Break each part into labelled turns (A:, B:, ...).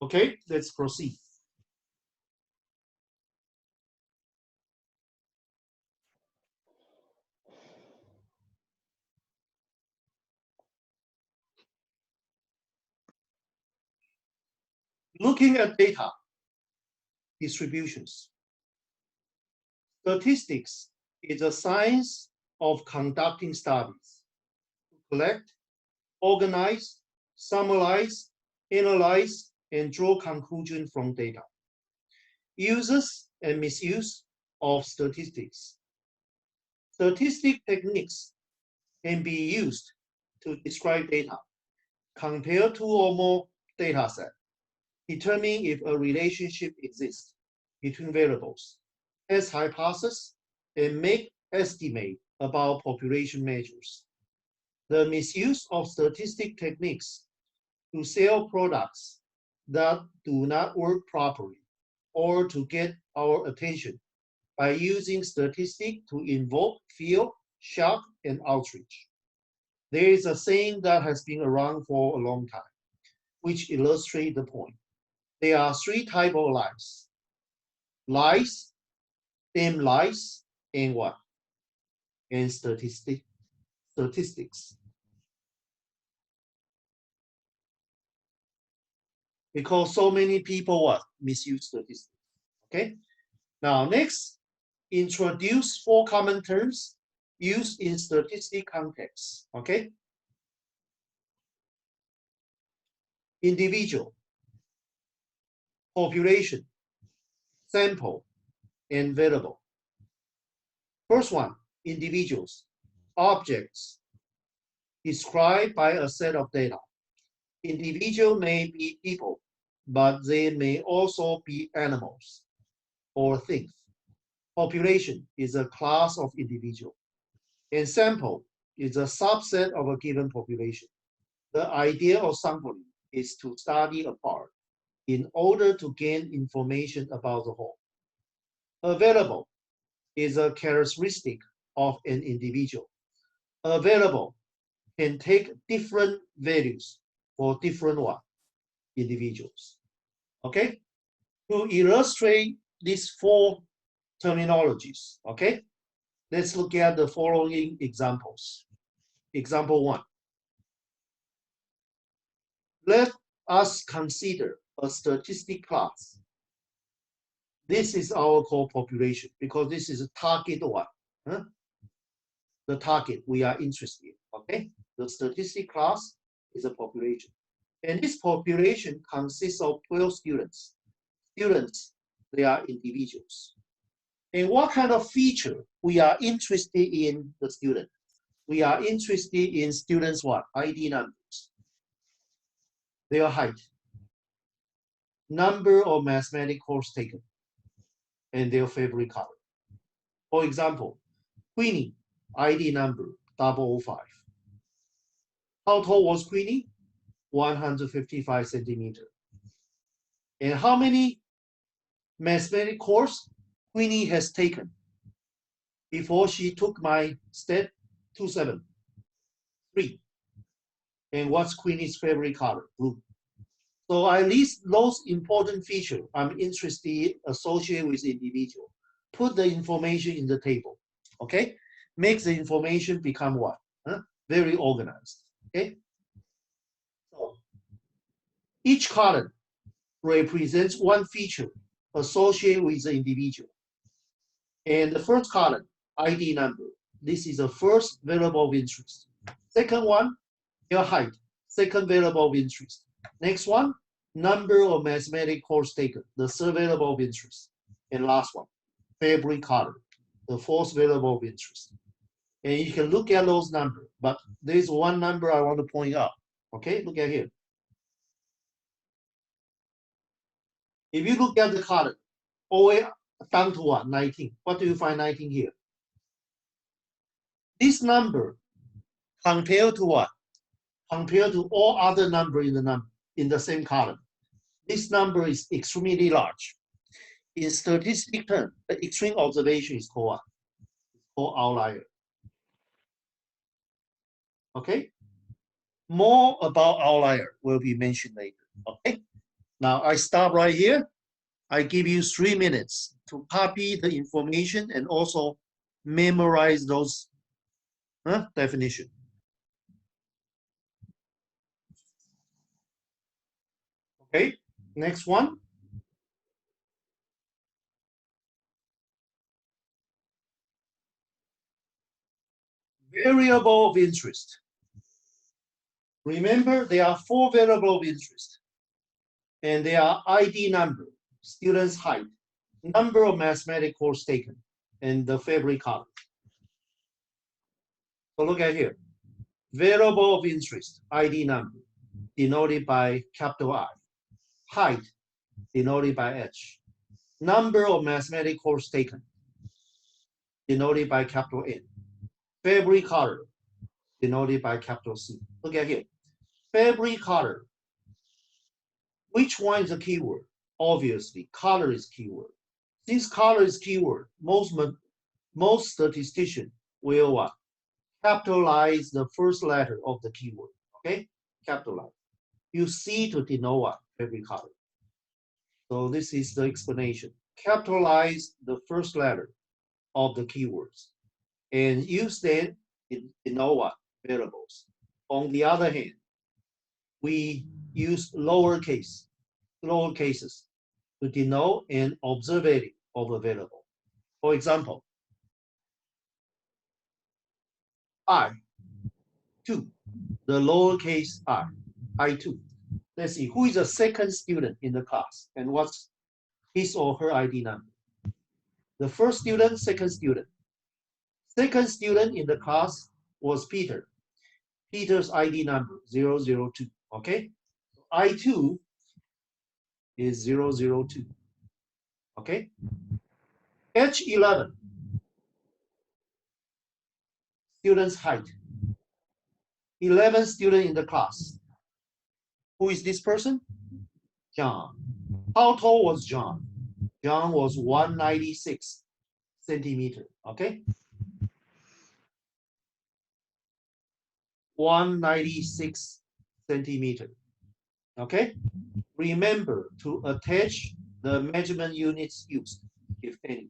A: Okay, let's proceed. Looking at data distributions. Statistics is a science of conducting studies to collect, organize, summarize, analyze, and draw conclusions from data. Uses and misuse of statistics. Statistic techniques can be used to describe data, compare two or more data sets, determine if a relationship exists between variables, test hypotheses, and make estimate about population measures. The misuse of statistic techniques to sell products that do not work properly or to get our attention by using statistics to invoke fear, shock, and outrage. There is a saying that has been around for a long time, which illustrates the point. There are three types of lies. Lies, damn lies, and what? And statistics. Because so many people what? Misuse statistics. Okay? Now next, introduce 4 common terms used in statistic context. Okay? Individual, population, sample, and variable. First one, individuals, objects described by a set of data. Individual may be people, but they may also be animals or things. Population is a class of individual, and sample is a subset of a given population. The idea of sampling is to study a part in order to gain information about the whole. A variable is a characteristic of an individual. A variable can take different values for different individuals. Okay? To illustrate these 4 terminologies, okay? Let's look at the following examples. Example 1. Let us consider a statistic class. This is our core population because this is a target one. Huh? The target we are interested in, okay? The statistic class is a population. And this population consists of 12 students. Students, they are individuals. And what kind of feature we are interested in the student? We are interested in students' what? ID numbers. Their height, number of mathematics course taken, and their favorite color. For example, Queenie, ID number 005. How tall was Queenie? 155 centimeters. And how many mathematics course Queenie has taken before she took my step 273? And what's Queenie's favorite color? Blue. So I list those important features I'm interested associated with individual. Put the information in the table, okay? Makes the information become what? Huh? Very organized, okay? So each column represents one feature associated with the individual. And the first column, ID number. This is the first variable of interest. Second one, their height. Second variable of interest. Next one, number of mathematics course taken, the third variable of interest. And last one, favorite color, the fourth variable of interest. And you can look at those numbers, but there's one number I want to point out. Okay, look at here. If you look at the column, all the way down to what? 19. What do you find 19 here? This number compared to what? Compared to all other numbers in the same column. This number is extremely large. In statistic terms, the extreme observation is called what? It's called outlier. Okay? More about outlier will be mentioned later. Okay? Now I stop right here. I give you 3 minutes to copy the information and also memorize those definitions. Okay, next one. Variable of interest. Remember, there are 4 variables of interest, and they are ID number, student's height, number of mathematics course taken, and the favorite color. So look at here. Variable of interest, ID number, denoted by capital I. Height, denoted by H. Number of mathematics course taken, denoted by capital N. Favorite color, denoted by capital C. Look at here. Favorite color. Which one is a keyword? Obviously, color is keyword. Since color is keyword, most statisticians will what? Capitalize the first letter of the keyword. Okay? Capitalize. You see to denote what? Favorite color. So this is the explanation. Capitalize the first letter of the keywords and use them in denote what? Variables. On the other hand, we use lowercases to denote an observability of a variable. For example, I2, the lowercase I2. Let's see, who is the second student in the class and what's his or her ID number? The first student, second student. Second student in the class was Peter. Peter's ID number, 002, okay? I2 is 002, okay? H11, student's height. 11 student in the class. Who is this person? John. How tall was John? John was 196 centimeter, okay? 196 centimeter, okay? Remember to attach the measurement units used, if any.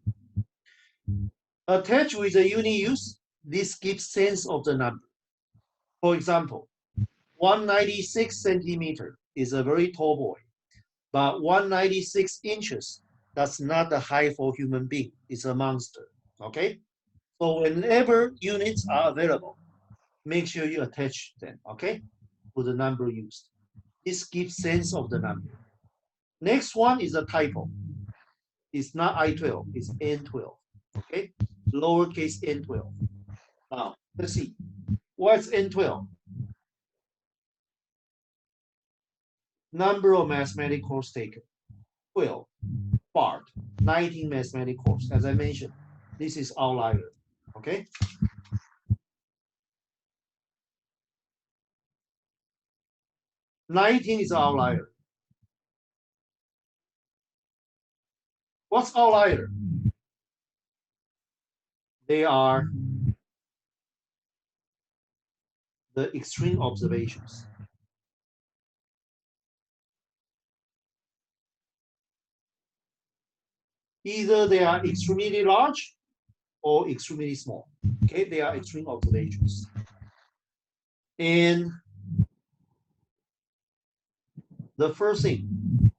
A: Attached with the unit used, this gives sense of the number. For example, 196 centimeter is a very tall boy, but 196 inches, that's not the height for human being, it's a monster, okay? So whenever units are available, make sure you attach them, okay, to the number used. This gives sense of the number. Next one is a typo. It's not I12, it's N12, okay? Lowercase N12. Now, let's see. What's N12? Number of mathematics course taken, 12. Part, 19 mathematics course. As I mentioned, this is outlier, okay? $19 is outlier. What's outlier? They are the extreme observations. Either they are extremely large or extremely small. Okay, they are extreme observations. And the first thing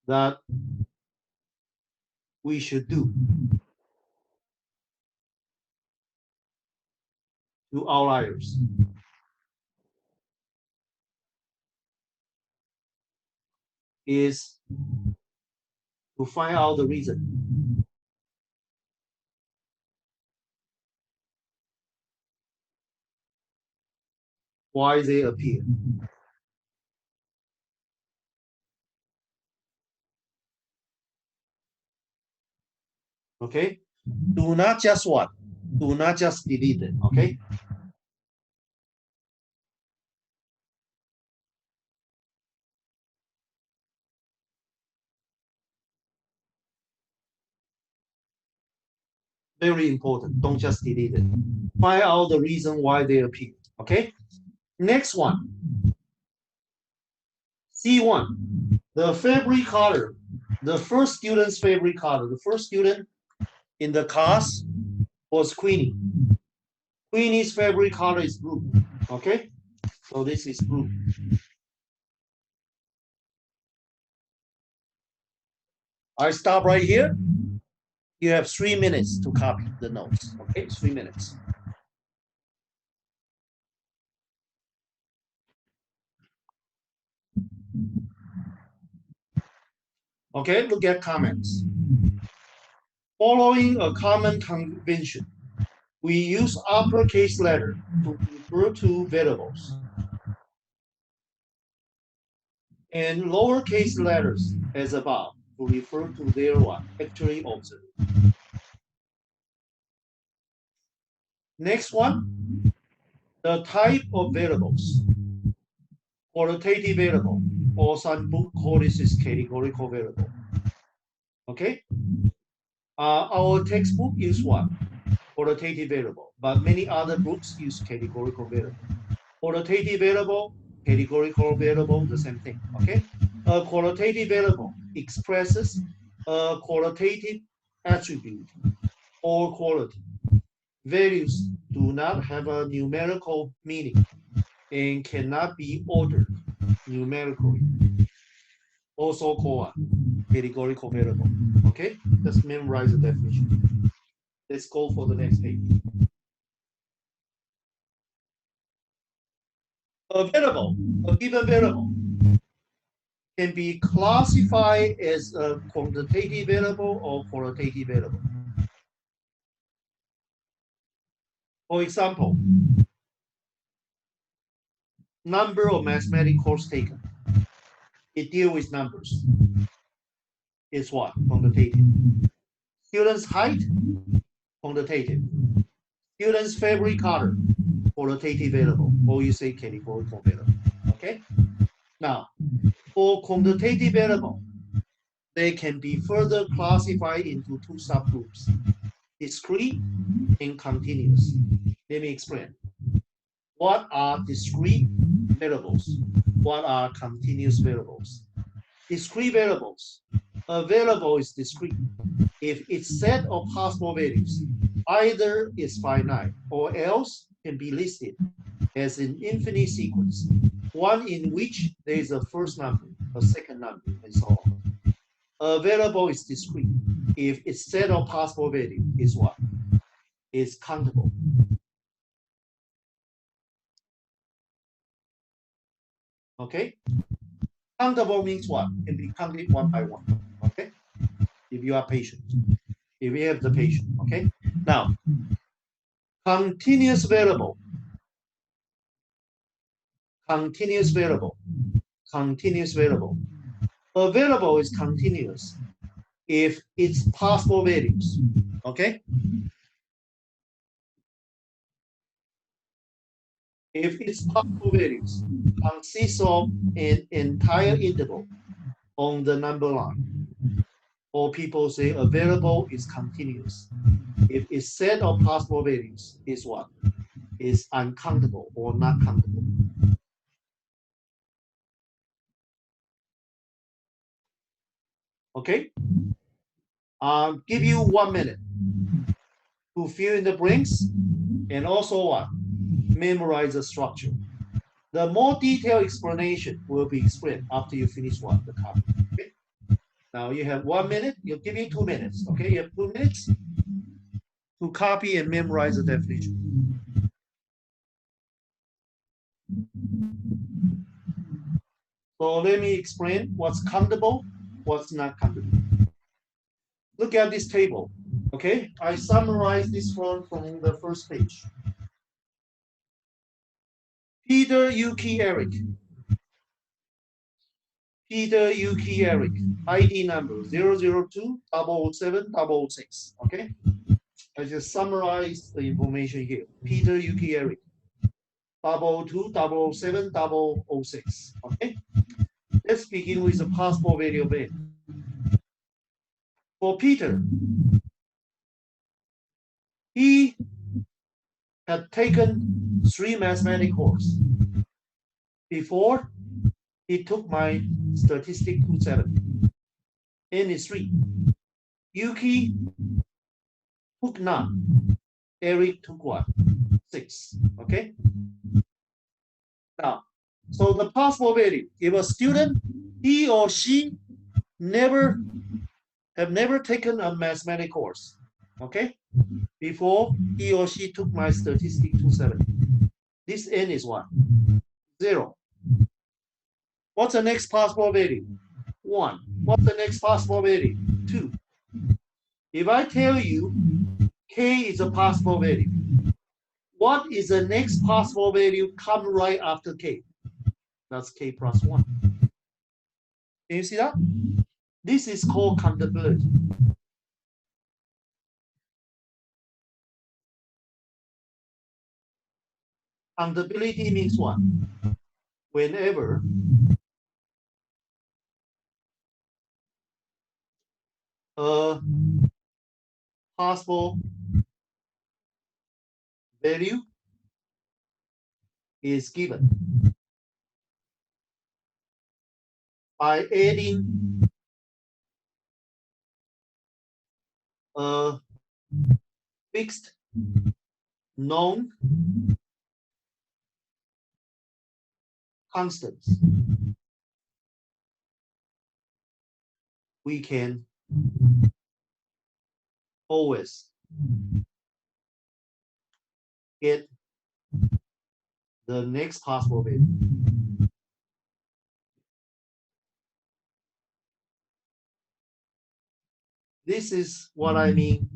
A: that we should do to outliers is to find out the reason. Why they appear. Okay? Do not just what? Do not just delete it, okay? Very important. Don't just delete it. Find out the reason why they appear, okay? Next one, C1, the favorite color, the first student's favorite color. The first student in the class was Queenie. Queenie's favorite color is blue, okay? So this is blue. I stop right here. You have 3 minutes to copy the notes, okay? 3 minutes. Okay, look at comments. Following a common convention, we use uppercase letter to refer to variables and lowercase letters as above to refer to their what? Actually observed. Next one, the type of variables. Qualitative variable, or some book call this is categorical variable. Okay? Our textbook use what? Qualitative variable, but many other books use categorical variable. Qualitative variable, categorical variable, the same thing, okay? A qualitative variable expresses a qualitative attribute or quality. Values do not have a numerical meaning and cannot be ordered numerically. Also called a categorical variable, okay? Let's memorize the definition. Let's go for the next page. A variable, a given variable, can be classified as a quantitative variable or qualitative variable. For example, number of mathematics course taken. It deals with numbers. It's what? Quantitative. Students' height, quantitative. Students' favorite color, qualitative variable, or you say categorical variable. Okay? Now, for quantitative variable, they can be further classified into two subgroups, discrete and continuous. Let me explain. What are discrete variables? What are continuous variables? Discrete variables. A variable is discrete if its set of possible values either is finite or else can be listed as an infinite sequence, one in which there is a first number, a second number, and so on. A variable is discrete if its set of possible value is what? Is countable. Okay? Countable means what? Can be counted one by one. Okay? If you are patient. If you have the patience. Okay? Now, continuous variable. Continuous variable. Continuous variable. A variable is continuous if its possible values. Okay? If its possible values consist of an entire interval on the number line, or people say a variable is continuous if its set of possible values is what? Is uncountable or not countable. Okay? I'll give you 1 minute to fill in the blanks and also what? Memorize the structure. The more detailed explanation will be explained after you finish what? The copy. Okay? Now you have 1 minute, you'll give you 2 minutes. Okay, you have 2 minutes to copy and memorize the definition. So let me explain what's countable, what's not countable. Look at this table. Okay, I summarized this one from the first page. Peter, Yuki, Eric. Peter, Yuki, Eric. ID number 002-007-006. Okay, I just summarized the information here. Peter, Yuki, Eric. 002-007-006. Okay, let's begin with the possible value of n. For Peter, he had taken 3 mathematics courses. before he took my statistic 27. N is 3. Yuki took none. Eric took what? 6. Okay. Now, so the possible value, if a student, he or she have never taken a mathematics course, okay, before he or she took my statistic 27. This N is what? 0. What's the next possible value? 1. What's the next possible value? 2. If I tell you K is a possible value, what is the next possible value come right after K? That's K plus 1. Can you see that? This is called countability. Countability means what? Whenever a possible value is given by adding a fixed known constants, we can always get the next possible value. This is what I mean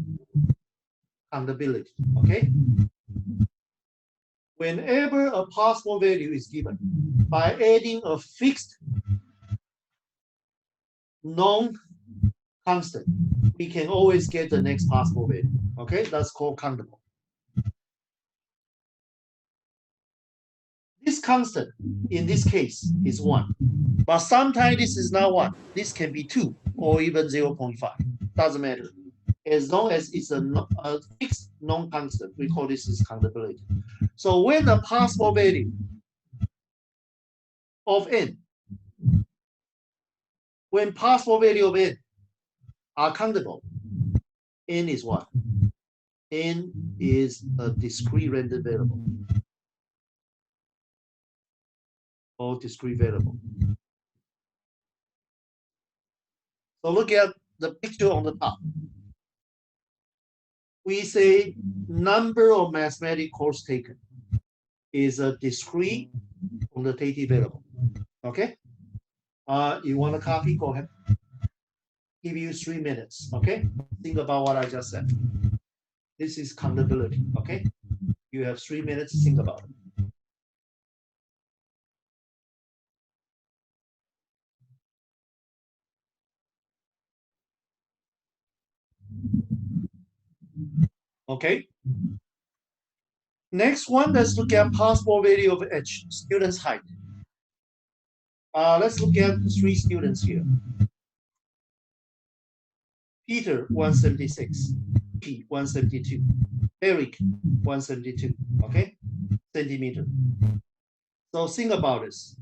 A: countability, okay? Whenever a possible value is given by adding a fixed known constant, we can always get the next possible value, okay? That's called countable. This constant, in this case, is 1. But sometimes this is not 1. This can be 2 or even 0.5. Doesn't matter. As long as it's a fixed non-constant, we call this is countability. So when the possible value of n, when possible value of n are countable, n is what? N is a discrete random variable or discrete variable. So look at the picture on the top. We say number of mathematics course taken is a discrete quantitative variable. Okay? You want a copy? Go ahead. Give you 3 minutes. Okay? Think about what I just said. This is countability. Okay? You have 3 minutes to think about it. Okay? Next one, let's look at possible value of H, student's height. Let's look at 3 students here. Peter, 176. P, 172. Eric, 172. Okay? Centimeter. So think about this.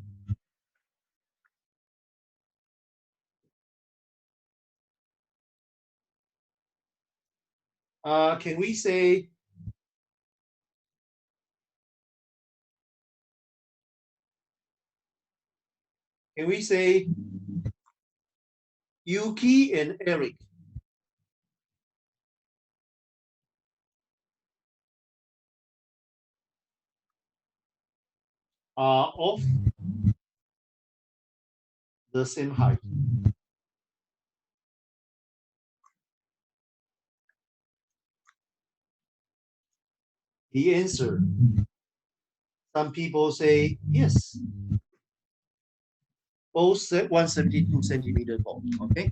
A: Can we say Yuki and Eric are of the same height? The answer, some people say yes. Both 172 centimeter tall. Okay.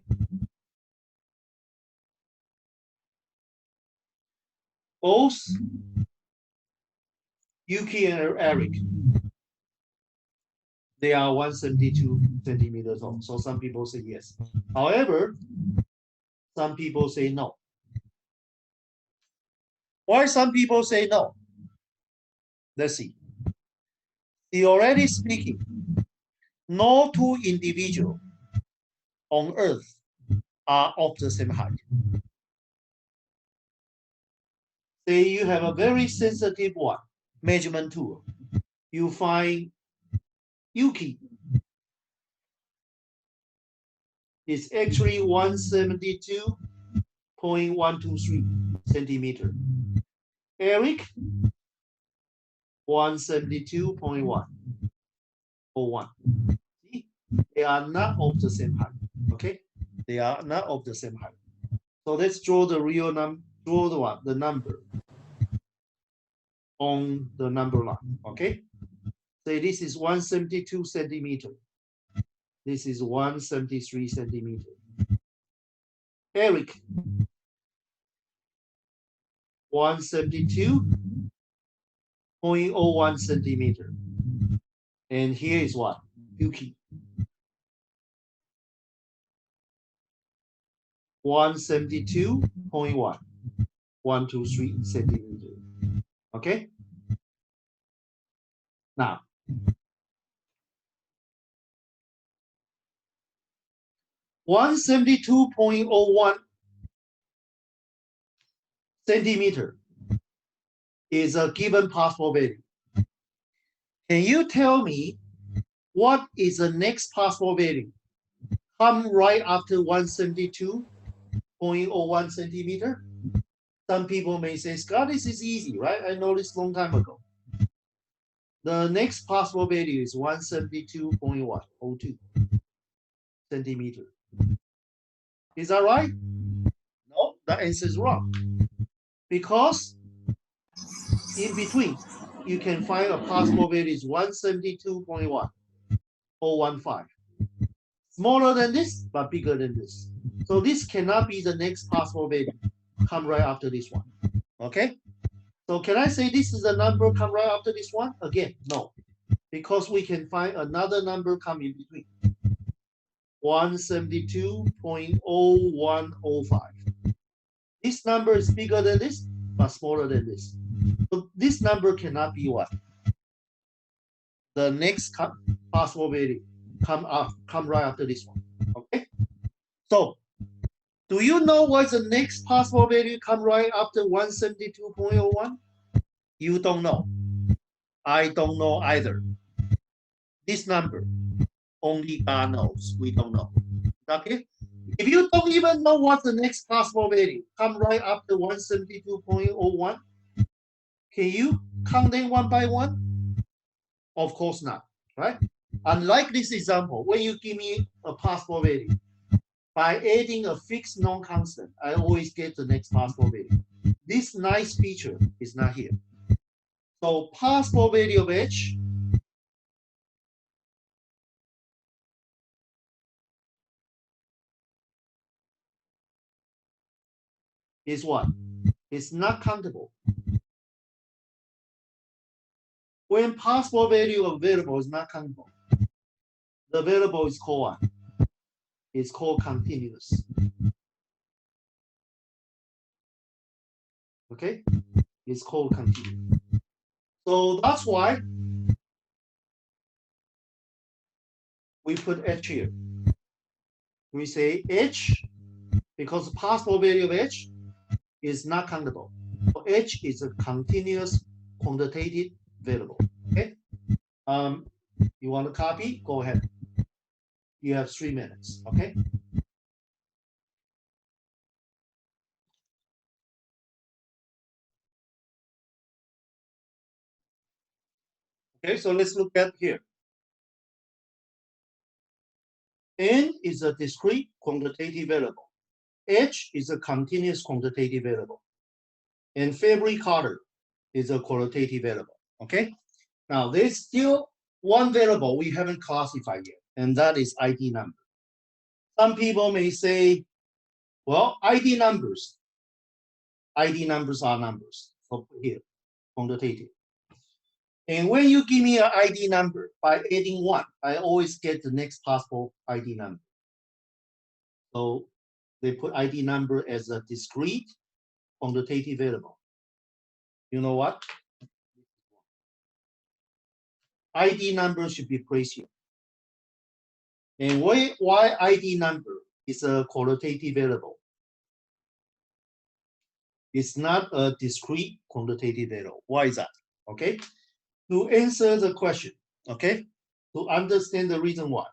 A: Both Yuki and Eric, they are 172 centimeters tall. So some people say yes. However, some people say no. Why some people say no? Let's see. Theoretically speaking, no two individuals on Earth are of the same height. Say you have a very sensitive one, measurement tool. You find Yuki is actually 172.123 centimeter. Eric, 172.101. See, they are not of the same height. Okay, they are not of the same height. So let's draw the real number. Draw the number on the number line. Okay, say this is 172 centimeter. This is 173 centimeter. Eric, 172.01 centimeter. And here is what? Yuki. 172.1. 123 centimeter. Okay? Now, one 72.01 centimeter is a given possible value. Can you tell me what is the next possible value? Come right after 172.01 centimeter. Some people may say, Scott, this is easy, right? I know this long time ago. The next possible value is 172.102 centimeter. Is that right? No, the answer is wrong. Because in between, you can find a possible value is 172.1015. Smaller than this, but bigger than this. So this cannot be the next possible value. Come right after this one. Okay? So can I say this is the number come right after this one? Again, no. Because we can find another number come in between. 172.0105. This number is bigger than this, but smaller than this. So this number cannot be what? The next possible value come right after this one. Okay? So do you know what's the next possible value come right after 172.01? You don't know. I don't know either. This number, only God knows. We don't know. Okay? If you don't even know what's the next possible value, come right after 172.01, can you count them one by one? Of course not, right? Unlike this example, when you give me a possible value, by adding a fixed non-constant, I always get the next possible value. This nice feature is not here. So possible value of H is what? It's not countable. When possible value of variable is not countable, the variable is called what? It's called continuous. Okay? It's called continuous. So that's why we put H here. We say H, because the possible value of H is not countable. So H is a continuous quantitative variable. Okay? You want to copy? Go ahead. You have 3 minutes. Okay? Okay, so let's look at here. N is a discrete quantitative variable. H is a continuous quantitative variable. And Fabry Carter is a qualitative variable. Okay? Now, there's still one variable we haven't classified yet, and that is ID number. Some people may say, well, ID numbers are numbers. So here, quantitative. And when you give me an ID number, by adding 1, I always get the next possible ID number. So they put ID number as a discrete quantitative variable. You know what? ID number should be placed here. And why ID number is a qualitative variable? It's not a discrete quantitative variable. Why is that? Okay. To answer the question, okay, to understand the reason why,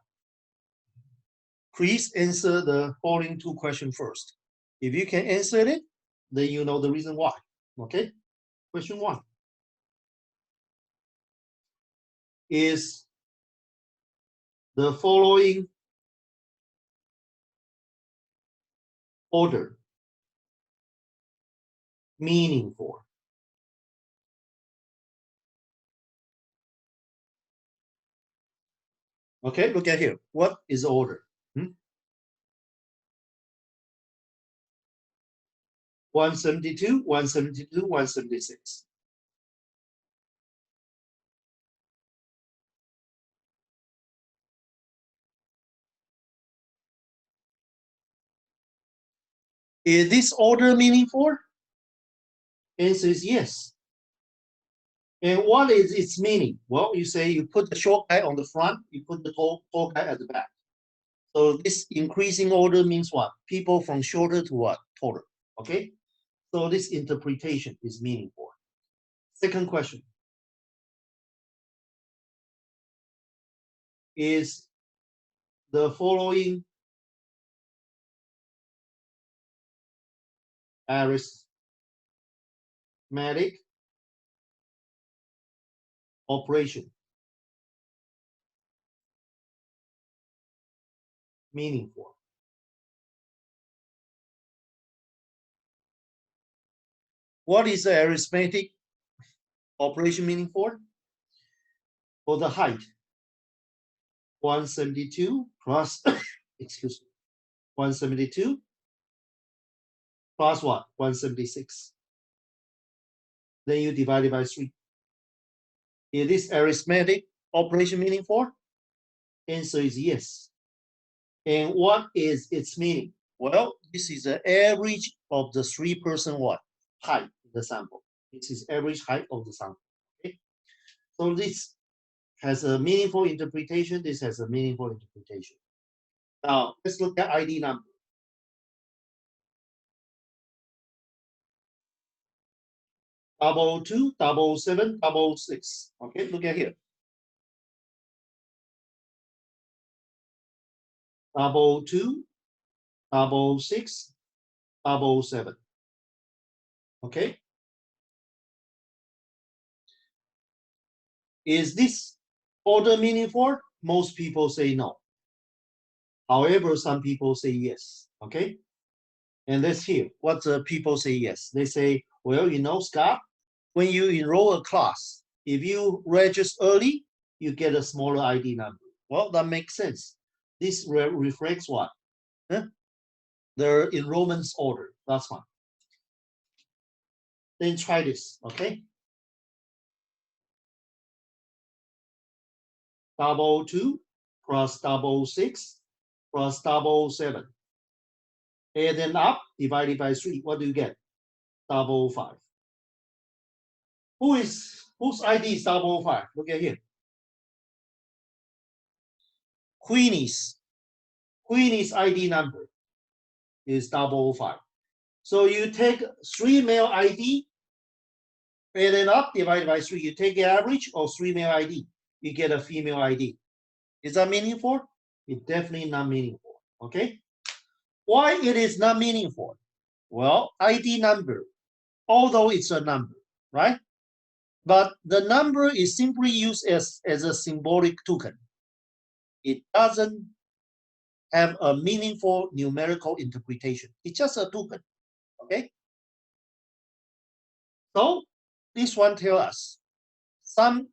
A: please answer the following two questions first. If you can answer it, then you know the reason why. Okay. Question one. Is the following order meaningful? Okay, look at here. What is order? 172, 172, 176. Is this order meaningful? Answer is yes. And what is its meaning? Well, you say you put the short guy on the front, you put the tall guy at the back. So this increasing order means what? People from shorter to what? Taller. Okay? So this interpretation is meaningful. Second question. Is the following arithmetic operation meaningful? What is the arithmetic operation meaningful? For the height, 172 plus, excuse me, 172 plus what? 176. Then you divide it by 3. Is this arithmetic operation meaningful? Answer is yes. And what is its meaning? Well, this is the average of the 3-person what? Height of the sample. This is average height of the sample. Okay? So this has a meaningful interpretation. This has a meaningful interpretation. Now, let's look at ID number. Double 2, 777, 6. Okay, look at here. 2, 6, 7. Okay. Is this order meaningful? Most people say no. However, some people say yes. Okay. And let's hear what the people say yes. They say, well, you know, Scott, when you enroll a class, if you register early, you get a smaller ID number. Well, that makes sense. This reflects what? Huh? The enrollment's order. That's one. Then try this, okay? 2 plus 6 plus 7. And then up, divided by 3. What do you get? 5. Whose ID is 5? Look at here. Queenie's ID number is 5. So you take 3 male ID, and then up, divided by 3. You take the average of 3 male ID. You get a female ID. Is that meaningful? It's definitely not meaningful. Okay? Why it is not meaningful? Well, ID number, although it's a number, right? But the number is simply used as a symbolic token. It doesn't have a meaningful numerical interpretation. It's just a token. Okay? So this one tells us some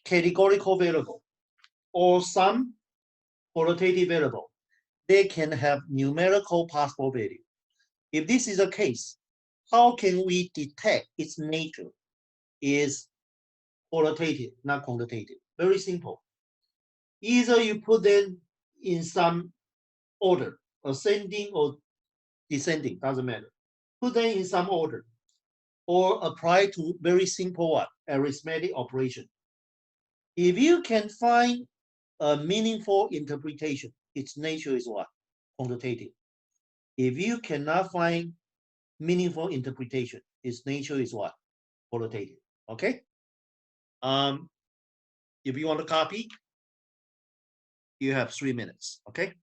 A: categorical variable or some qualitative variable, they can have numerical possible value. If this is the case, how can we detect its nature is qualitative, not quantitative? Very simple. Either you put them in some order, ascending or descending, doesn't matter. Put them in some order, or apply to very simple what? Arithmetic operation. If you can find a meaningful interpretation, its nature is what? Quantitative. If you cannot find meaningful interpretation, its nature is what? Qualitative. Okay. If you want to copy, you have 3 minutes. Okay.